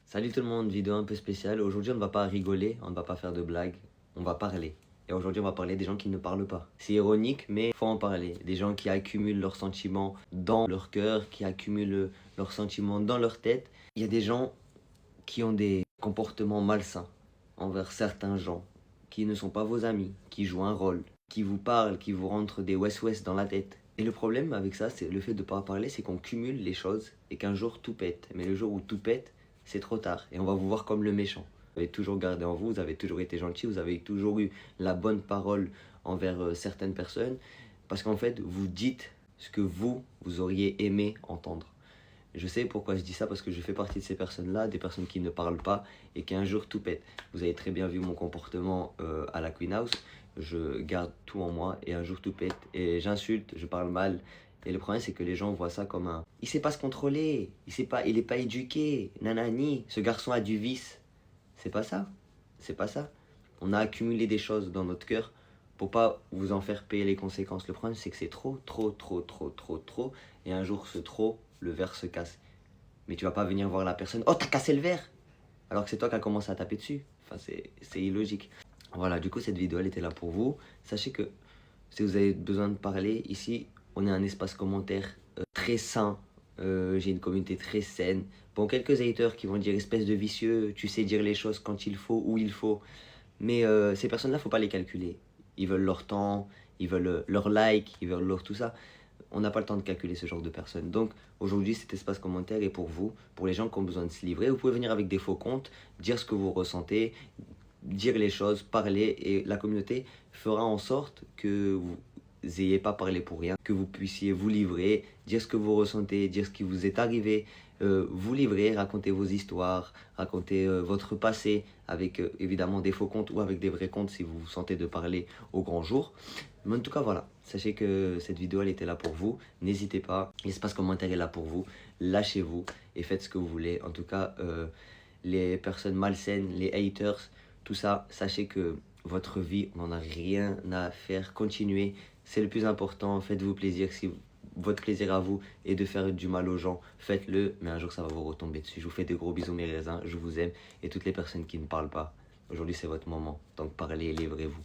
Salut tout le monde, vidéo un peu spéciale. Aujourd'hui, on ne va pas rigoler, on ne va pas faire de blagues, on va parler. Et aujourd'hui, on va parler des gens qui ne parlent pas. C'est ironique, mais faut en parler. Des gens qui accumulent leurs sentiments dans leur cœur, qui accumulent leurs sentiments dans leur tête. Il y a des gens qui ont des comportements malsains envers certains gens, qui ne sont pas vos amis, qui jouent un rôle, qui vous parlent, qui vous rentrent des ouest-ouest dans la tête. Et le problème avec ça, c'est le fait de ne pas parler, c'est qu'on cumule les choses et qu'un jour tout pète. Mais le jour où tout pète, c'est trop tard et on va vous voir comme le méchant. Vous avez toujours gardé en vous, vous avez toujours été gentil, vous avez toujours eu la bonne parole envers certaines personnes parce qu'en fait, vous dites ce que vous auriez aimé entendre. Je sais pourquoi je dis ça, parce que je fais partie de ces personnes-là, des personnes qui ne parlent pas et qui un jour tout pètent. Vous avez très bien vu mon comportement à la Queen House. Je garde tout en moi et un jour tout pète. Et j'insulte, je parle mal. Et le problème, c'est que les gens voient ça comme un... Il sait pas se contrôler, il est pas éduqué, nanani, ce garçon a du vice. C'est pas ça, c'est pas ça. On a accumulé des choses dans notre cœur pour pas vous en faire payer les conséquences. Le problème, c'est que c'est trop. Et un jour, ce trop, le verre se casse. Mais tu vas pas venir voir la personne, oh, t'as cassé le verre! Alors que c'est toi qui as commencé à taper dessus. Enfin, c'est illogique. Voilà, du coup, cette vidéo, elle était là pour vous. Sachez que si vous avez besoin de parler, ici, on est un espace commentaire très sain. J'ai une communauté très saine. Bon, quelques haters qui vont dire espèce de vicieux, tu sais dire les choses quand il faut, où il faut. Mais ces personnes-là, faut pas les calculer. Ils veulent leur temps, ils veulent leur like, ils veulent leur tout ça. On n'a pas le temps de calculer ce genre de personnes. Donc aujourd'hui, cet espace commentaire est pour vous, pour les gens qui ont besoin de se livrer. Vous pouvez venir avec des faux comptes, dire ce que vous ressentez, dire les choses, parler, et la communauté fera en sorte que vous n'ayez pas parlé pour rien, que vous puissiez vous livrer, dire ce que vous ressentez, dire ce qui vous est arrivé, vous livrer, raconter vos histoires, raconter votre passé avec évidemment des faux comptes ou avec des vrais comptes si vous vous sentez de parler au grand jour. Mais en tout cas, voilà, sachez que cette vidéo, elle était là pour vous. N'hésitez pas, l'espace commentaire est là pour vous. Lâchez-vous et faites ce que vous voulez. En tout cas, les personnes malsaines, les haters, tout ça, sachez que votre vie, on n'en a rien à faire. Continuez, c'est le plus important. Faites-vous plaisir. Si votre plaisir à vous est de faire du mal aux gens, faites-le. Mais un jour, ça va vous retomber dessus. Je vous fais des gros bisous, mes raisins. Je vous aime. Et toutes les personnes qui ne parlent pas, aujourd'hui, c'est votre moment. Donc, parlez et livrez-vous.